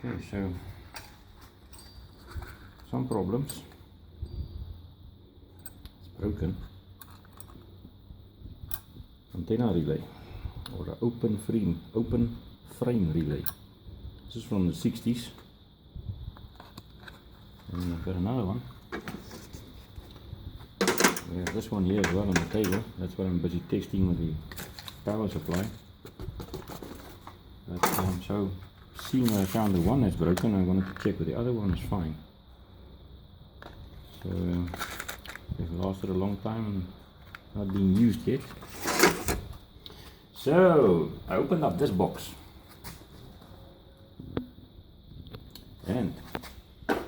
Okay, so some problems. It's broken. Antenna relay, or an open frame relay. This is from the 60s. And I've got another one. We have this one here as well on the table. That's what I'm busy testing with the power supply. But so seeing I found the one that's broken, I wanted to check that the other one is fine. So they've lasted a long time and not being used yet. So I opened up this box, and what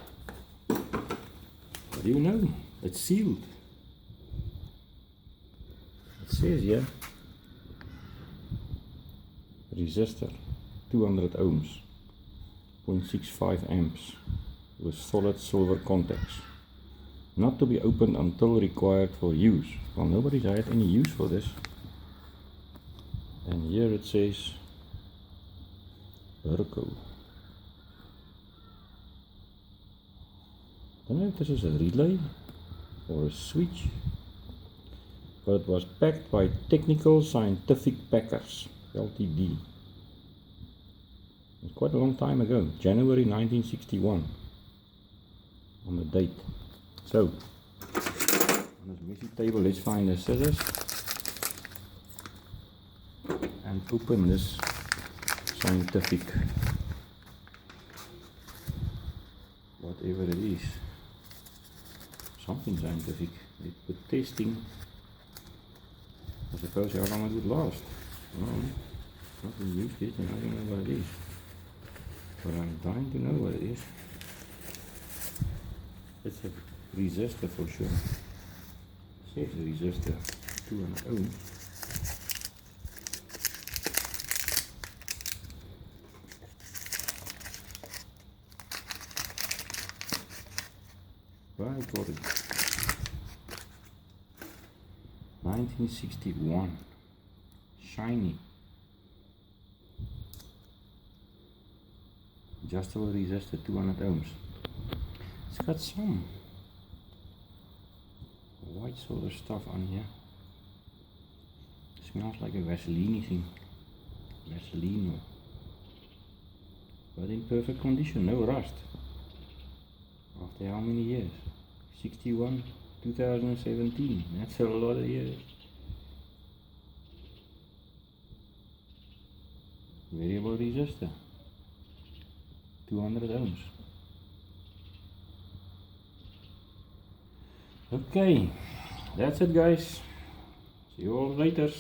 do you know? It's sealed. It says here, resistor 200 ohms, 0.65 amps with solid silver contacts, not to be opened until required for use. Well, nobody's had any use for this. And here it says Berco. I don't know if this is a relay or a switch, but it was packed by Technical Scientific Packers Ltd. It's quite a long time ago, January 1961 on the date. So on this messy table, let's find the scissors and open this scientific whatever it is. Something scientific. They put testing. I suppose how long it would last. Well, not been used yet and I don't know what it is. But I'm dying to know what it is. It's a resistor for sure. It says resistor 200 ohms. Right, got it. 1961. Shiny. Adjustable resistor 200 ohms. It's got some white sort of stuff on here. Smells like a Vaseline thing. Vaseline. But in perfect condition, no rust. After how many years? 61, 2017. That's a lot of years. Variable resistor. 200 ohms. Okay, that's it guys. See you all later.